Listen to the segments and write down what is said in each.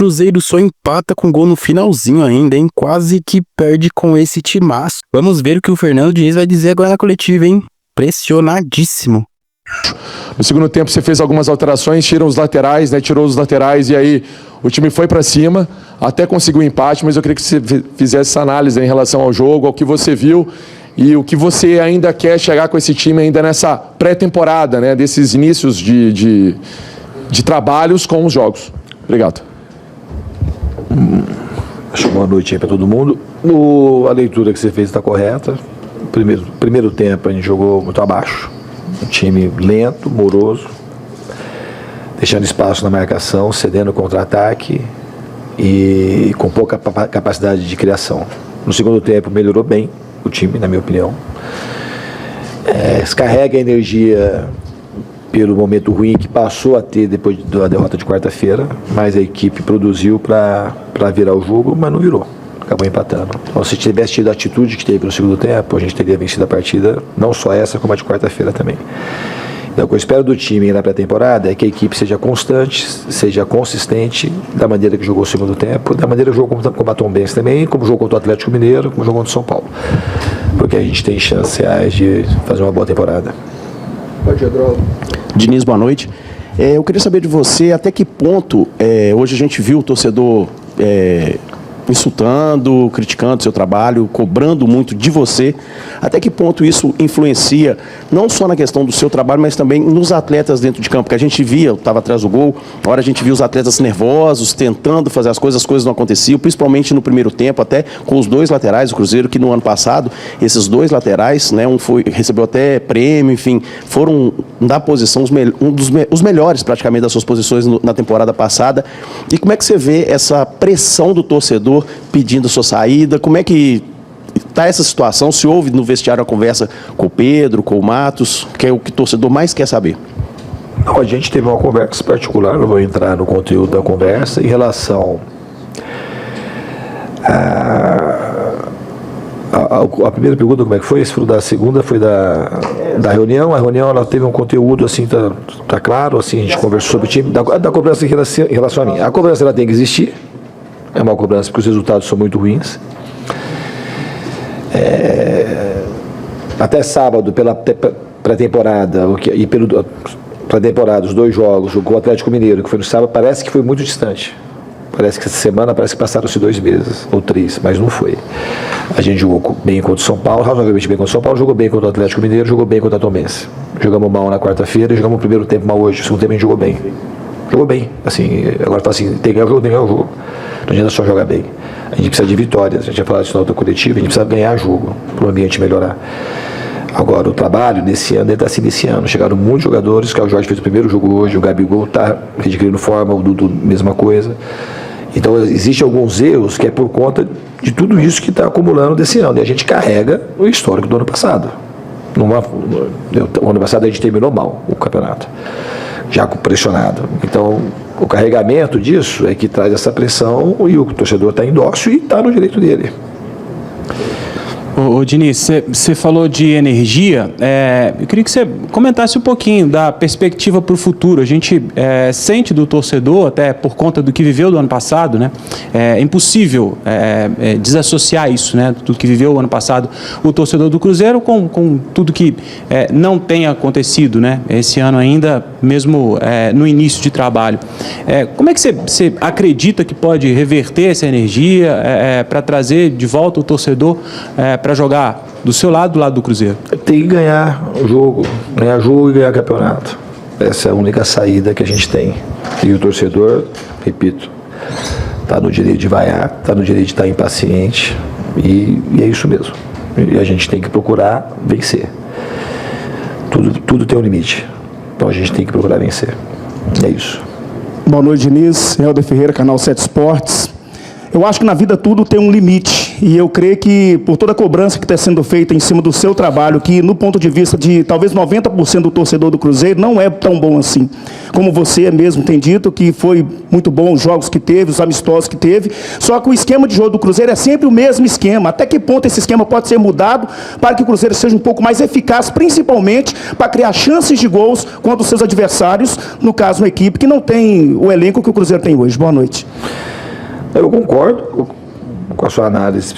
Cruzeiro só empata com gol no finalzinho ainda, hein? Quase que perde com esse timaço. Vamos ver o que o Fernando Diniz vai dizer agora na coletiva, hein? Pressionadíssimo. No segundo tempo você fez algumas alterações, tirou os laterais, e aí o time foi para cima, até conseguiu o empate, mas eu queria que você fizesse essa análise em relação ao jogo, ao que você viu e o que você ainda quer chegar com esse time ainda nessa pré-temporada, né? Desses inícios de trabalhos com os jogos. Obrigado. Boa noite aí para todo mundo. A leitura que você fez está correta. Primeiro tempo a gente jogou muito abaixo. Um time lento, moroso, deixando espaço na marcação, cedendo contra-ataque e com pouca capacidade de criação. No segundo tempo melhorou bem o time, na minha opinião. Descarrega a energia pelo momento ruim que passou a ter depois da derrota de quarta-feira, mas a equipe produziu para virar o jogo, mas não virou. Acabou empatando. Então, se tivesse tido a atitude que teve no segundo tempo, a gente teria vencido a partida, não só essa, como a de quarta-feira também. Então, o que eu espero do time na pré-temporada é que a equipe seja constante, seja consistente da maneira que jogou o segundo tempo, da maneira que jogou com o Batombense também, como jogou contra o Atlético Mineiro, como jogou contra o São Paulo. Porque a gente tem chances reais de fazer uma boa temporada. Diniz, boa noite. Eu queria saber de você até que ponto, hoje a gente viu o torcedor insultando, criticando o seu trabalho, cobrando muito de você. Até que ponto isso influencia, não só na questão do seu trabalho, mas também nos atletas dentro de campo? Que a gente via, eu estava atrás do gol, a hora a gente via os atletas nervosos, tentando fazer as coisas não aconteciam, principalmente no primeiro tempo, até com os dois laterais do Cruzeiro, que no ano passado, esses dois laterais, né, recebeu até prêmio, enfim, foram da posição, os melhores praticamente das suas posições na temporada passada. E como é que você vê essa pressão do torcedor pedindo sua saída? Como é que está essa situação? Se houve no vestiário a conversa com o Pedro, com o Matos, que é o que o torcedor mais quer saber? Não, a gente teve uma conversa particular, não vou entrar no conteúdo da conversa, em relação a primeira pergunta, como é que foi? Esse foi da segunda, foi da reunião. A reunião ela teve um conteúdo assim, tá claro, assim, a gente conversou sobre o time, da cobrança em relação a mim. A cobrança ela tem que existir. É uma cobrança porque os resultados são muito ruins. Até sábado, pela pré-temporada, e pela pré-temporada, os dois jogos, o Atlético Mineiro, que foi no sábado, parece que foi muito distante. Parece que essa semana que passaram-se 2 meses, ou 3, mas não foi. A gente jogou bem contra o São Paulo, razoavelmente bem contra o São Paulo, jogou bem contra o Atlético Mineiro, jogou bem contra a Tombense. Jogamos mal na quarta-feira, jogamos o primeiro tempo mal hoje, o segundo tempo a gente jogou bem. Jogou bem, assim, agora fala assim, tem que ganhar o jogo, tem que ganhar o jogo. Não adianta só jogar bem. A gente precisa de vitórias, a gente vai falar disso na outra coletiva, a gente precisa ganhar jogo para o ambiente melhorar. Agora, o trabalho nesse ano, ele está se iniciando. Chegaram muitos jogadores, que o Jorge fez o primeiro jogo hoje, o Gabigol está adquirindo forma, o Dudu, mesma coisa. Então, existem alguns erros que é por conta de tudo isso que está acumulando desse ano. E a gente carrega o histórico do ano passado. O ano passado a gente terminou mal o campeonato, já pressionado. Então, o carregamento disso é que traz essa pressão e o torcedor está em dócil e está no direito dele. Ô Diniz, você falou de energia, eu queria que você comentasse um pouquinho da perspectiva para o futuro. A gente sente do torcedor, até por conta do que viveu do ano passado, né? É impossível desassociar isso, né? Tudo que viveu o ano passado o torcedor do Cruzeiro com tudo que não tem acontecido, né? Esse ano ainda, mesmo no início de trabalho. Como é que você acredita que pode reverter essa energia para trazer de volta o torcedor para jogar do seu lado, do lado do Cruzeiro? Tem que ganhar jogo e ganhar campeonato. Essa é a única saída que a gente tem. E o torcedor, repito, está no direito de vaiar, está no direito de estar impaciente, e é isso mesmo. E a gente tem que procurar vencer. Tudo tem um limite. Então a gente tem que procurar vencer. É isso. Boa noite, Diniz. Helder Ferreira, Canal 7 Esportes. Eu acho que na vida tudo tem um limite, e eu creio que por toda a cobrança que está sendo feita em cima do seu trabalho, que no ponto de vista de talvez 90% do torcedor do Cruzeiro não é tão bom assim. Como você mesmo tem dito, que foi muito bom os jogos que teve, os amistosos que teve, só que o esquema de jogo do Cruzeiro é sempre o mesmo esquema. Até que ponto esse esquema pode ser mudado para que o Cruzeiro seja um pouco mais eficaz, principalmente para criar chances de gols contra os seus adversários, no caso uma equipe que não tem o elenco que o Cruzeiro tem hoje. Boa noite. Eu concordo com a sua análise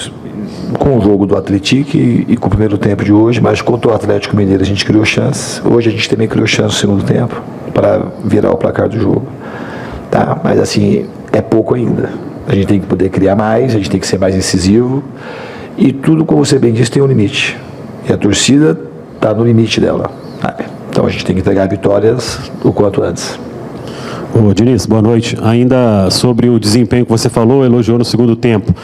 com o jogo do Atlético e com o primeiro tempo de hoje, mas contra o Atlético Mineiro a gente criou chance. Hoje a gente também criou chance no segundo tempo para virar o placar do jogo. Tá? Mas assim, é pouco ainda. A gente tem que poder criar mais, a gente tem que ser mais incisivo. E tudo, como você bem disse, tem um limite. E a torcida está no limite dela. Então a gente tem que entregar vitórias o quanto antes. Ô, Diniz, boa noite. Ainda sobre o desempenho que você falou, elogiou no segundo tempo,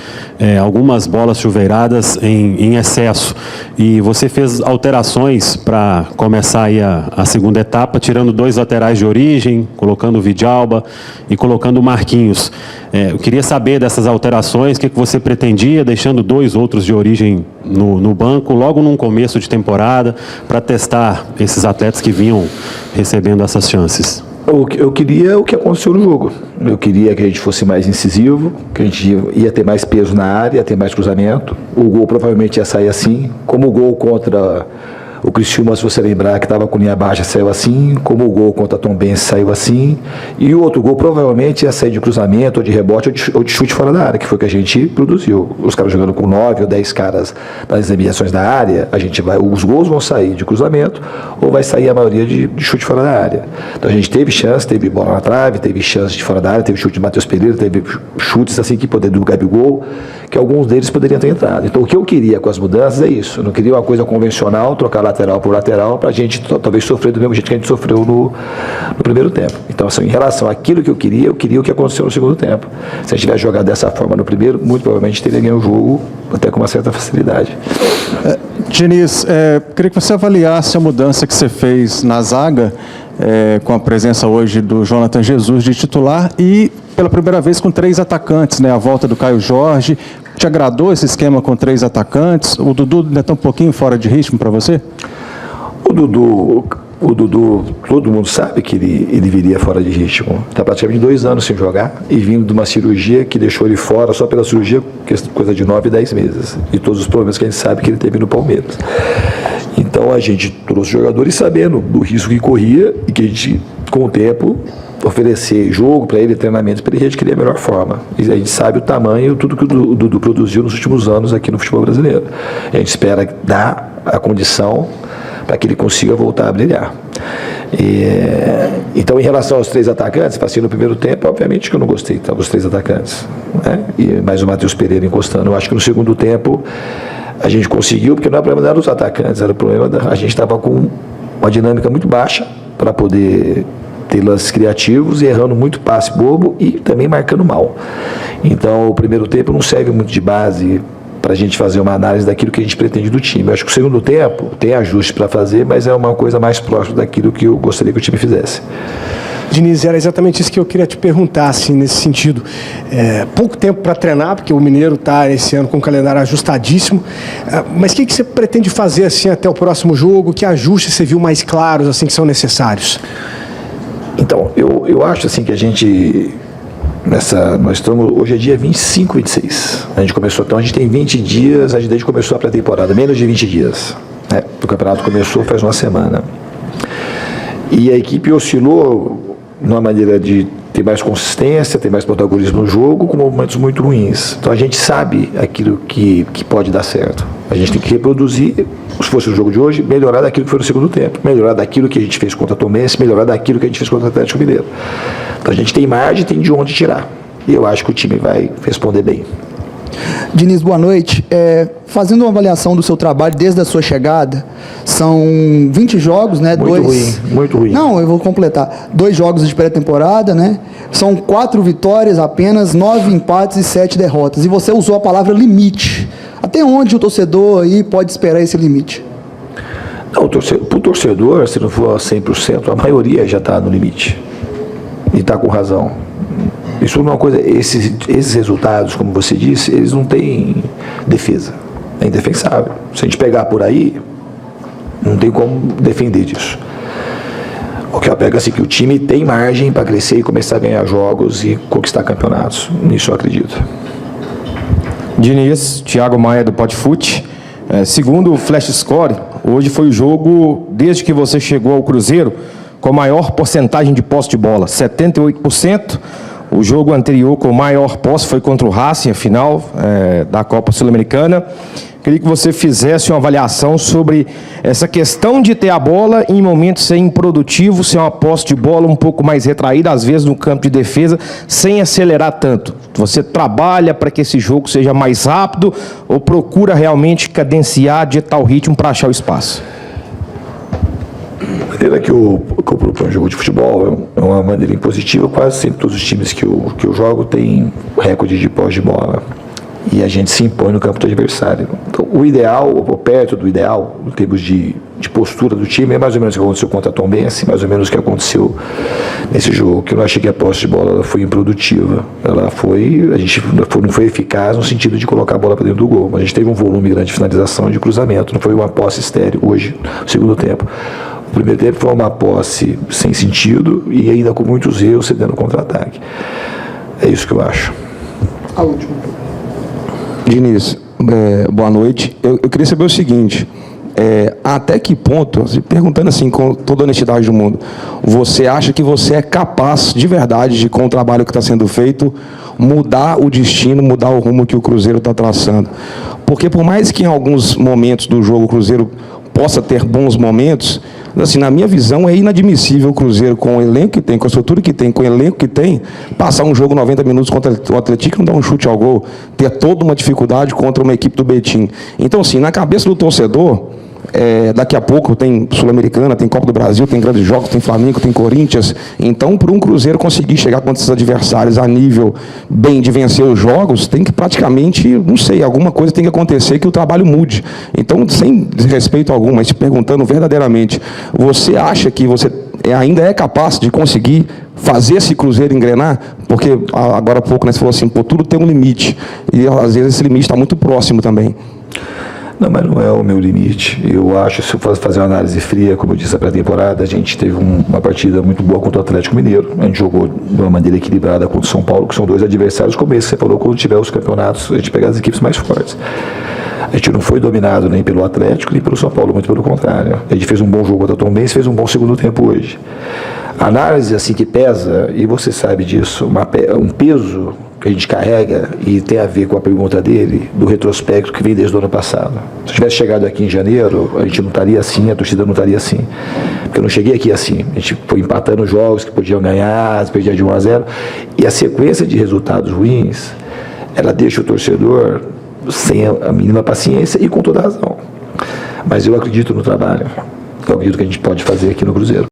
algumas bolas chuveiradas em excesso, e você fez alterações para começar aí a segunda etapa, tirando 2 laterais de origem, colocando o Vidalba e colocando o Marquinhos. Eu queria saber dessas alterações, o que você pretendia, deixando 2 outros de origem no banco, logo num começo de temporada, para testar esses atletas que vinham recebendo essas chances. Eu queria o que aconteceu no jogo. Eu queria que a gente fosse mais incisivo, que a gente ia ter mais peso na área, ia ter mais cruzamento. O gol provavelmente ia sair assim, como o gol contra o Criciúma, se você lembrar, que estava com linha baixa, saiu assim, como o gol contra a Tombense saiu assim, e o outro gol provavelmente ia sair de cruzamento, ou de rebote, ou de chute fora da área, que foi o que a gente produziu. Os caras jogando com 9 ou 10 caras nas examinações da área, os gols vão sair de cruzamento, ou vai sair a maioria de chute fora da área. Então a gente teve chance, teve bola na trave, teve chance de fora da área, teve chute de Matheus Pereira, teve chutes assim que poder do Gabigol, que alguns deles poderiam ter entrado. Então o que eu queria com as mudanças é isso. Eu não queria uma coisa convencional, trocar lateral por lateral, para a gente talvez sofrer do mesmo jeito que a gente sofreu no primeiro tempo. Então, assim, em relação àquilo que eu queria o que aconteceu no segundo tempo. Se a gente tivesse jogado dessa forma no primeiro, muito provavelmente teria ganho o jogo até com uma certa facilidade. Diniz, queria que você avaliasse a mudança que você fez na zaga, com a presença hoje do Jonathan Jesus de titular e pela primeira vez com 3 atacantes, né? A volta do Caio Jorge. Te agradou esse esquema com 3 atacantes? O Dudu ainda está um pouquinho fora de ritmo para você? O Dudu, todo mundo sabe que ele viria fora de ritmo. Está praticamente 2 anos sem jogar e vindo de uma cirurgia que deixou ele fora só pela cirurgia, coisa de 9, 10 meses. E todos os problemas que a gente sabe que ele teve no Palmeiras. Então a gente trouxe jogadores sabendo do risco que corria e que a gente, com o tempo, oferecer jogo para ele, treinamento para ele adquirir a melhor forma. E a gente sabe o tamanho, tudo que o Dudu produziu nos últimos anos aqui no futebol brasileiro. A gente espera dar a condição para que ele consiga voltar a brilhar. Então, em relação aos 3 atacantes, passei no primeiro tempo, obviamente que eu não gostei dos 3 atacantes, né? E mais o Matheus Pereira encostando. Eu acho que no segundo tempo a gente conseguiu, porque não era o problema dos atacantes, era o problema a gente estava com uma dinâmica muito baixa para poder ter lances criativos e errando muito passe bobo e também marcando mal. Então, o primeiro tempo não serve muito de base para a gente fazer uma análise daquilo que a gente pretende do time. Eu acho que o segundo tempo tem ajuste para fazer, mas é uma coisa mais próxima daquilo que eu gostaria que o time fizesse. Diniz, era exatamente isso que eu queria te perguntar, assim, nesse sentido. Pouco tempo para treinar, porque o Mineiro está esse ano com o calendário ajustadíssimo, mas o que você pretende fazer assim, até o próximo jogo? Que ajustes você viu mais claros assim, que são necessários? Então, eu acho assim que a gente... nós estamos, hoje é dia 25, 26. A gente começou, então a gente tem 20 dias, a gente começou a pré-temporada, menos de 20 dias. Né? O campeonato começou faz uma semana. E a equipe oscilou numa maneira de ter mais consistência, ter mais protagonismo no jogo, com momentos muito ruins. Então a gente sabe aquilo que pode dar certo. A gente tem que reproduzir, se fosse o jogo de hoje, melhorar daquilo que foi no segundo tempo, melhorar daquilo que a gente fez contra a Tombense, melhorar daquilo que a gente fez contra o Atlético Mineiro. Então a gente tem margem, tem de onde tirar. E eu acho que o time vai responder bem. Diniz, boa noite. Fazendo uma avaliação do seu trabalho desde a sua chegada, são 20 jogos, né? Muito ruim. Não, eu vou completar. 2 jogos de pré-temporada, né? São 4 vitórias apenas, 9 empates e 7 derrotas. E você usou a palavra limite. Até onde o torcedor aí pode esperar esse limite? Não, para o torcedor, se não for 100%, a maioria já está no limite. E está com razão. Isso é uma coisa, esses resultados, como você disse, eles não têm defesa. É indefensável. Se a gente pegar por aí, não tem como defender disso. O que eu pego é assim, que o time tem margem para crescer e começar a ganhar jogos e conquistar campeonatos. Nisso eu acredito. Diniz, Thiago Maia do Podfute. Segundo o Flash Score, hoje foi o jogo, desde que você chegou ao Cruzeiro, com a maior porcentagem de posse de bola, 78%. O jogo anterior com maior posse foi contra o Racing, a final da Copa Sul-Americana. Queria que você fizesse uma avaliação sobre essa questão de ter a bola em momentos ser improdutivo, ser uma posse de bola um pouco mais retraída, às vezes no campo de defesa, sem acelerar tanto. Você trabalha para que esse jogo seja mais rápido ou procura realmente cadenciar, ditar o ritmo para achar o espaço? A maneira que eu proponho o jogo de futebol é uma maneira impositiva. Quase sempre todos os times que eu jogo têm recorde de posse de bola. E a gente se impõe no campo do adversário. Então, o ideal, ou perto do ideal, em termos de postura do time, é mais ou menos o que aconteceu contra a Tombense, mais ou menos o que aconteceu nesse jogo, que eu não achei que a posse de bola ela foi improdutiva. A gente não foi eficaz no sentido de colocar a bola para dentro do gol, mas a gente teve um volume grande de finalização e de cruzamento, não foi uma posse estéril hoje, no segundo tempo. O primeiro tempo foi uma posse sem sentido e ainda com muitos erros cedendo contra-ataque. É isso que eu acho. A última. Diniz, boa noite. Eu queria saber o seguinte, até que ponto, perguntando assim com toda a honestidade do mundo, você acha que você é capaz de verdade, com o trabalho que está sendo feito, mudar o destino, mudar o rumo que o Cruzeiro está traçando? Porque por mais que em alguns momentos do jogo o Cruzeiro possa ter bons momentos, assim, na minha visão é inadmissível o Cruzeiro, com o elenco que tem, com a estrutura que tem, com o elenco que tem, passar um jogo 90 minutos contra o Atlético e não dar um chute ao gol, ter toda uma dificuldade contra uma equipe do Betim. Então, assim, na cabeça do torcedor, daqui a pouco tem Sul-Americana, tem Copa do Brasil, tem grandes jogos, tem Flamengo, tem Corinthians. Então, para um Cruzeiro conseguir chegar contra esses adversários a nível bem de vencer os jogos, tem que praticamente, não sei, alguma coisa tem que acontecer que o trabalho mude. Então, sem desrespeito algum, mas te perguntando verdadeiramente, você acha que você ainda é capaz de conseguir fazer esse Cruzeiro engrenar? Porque agora há pouco, né, você falou assim, tudo tem um limite. E às vezes esse limite está muito próximo também. Não, mas não é o meu limite. Eu acho, se eu for fazer uma análise fria, como eu disse, a pré-temporada, a gente teve uma partida muito boa contra o Atlético Mineiro. A gente jogou de uma maneira equilibrada contra o São Paulo, que são dois adversários como esse que você falou, quando tiver os campeonatos, a gente pegar as equipes mais fortes. A gente não foi dominado nem pelo Atlético, nem pelo São Paulo, muito pelo contrário. A gente fez um bom jogo contra o Tombense, fez um bom segundo tempo hoje. A análise assim que pesa, e você sabe disso, um peso que a gente carrega, e tem a ver com a pergunta dele, do retrospecto que vem desde o ano passado. Se eu tivesse chegado aqui em janeiro, a gente não estaria assim, a torcida não estaria assim. Porque eu não cheguei aqui assim. A gente foi empatando jogos que podiam ganhar, perdia de 1-0. E a sequência de resultados ruins, ela deixa o torcedor sem a mínima paciência e com toda razão. Mas eu acredito no trabalho. Eu acredito que a gente pode fazer aqui no Cruzeiro.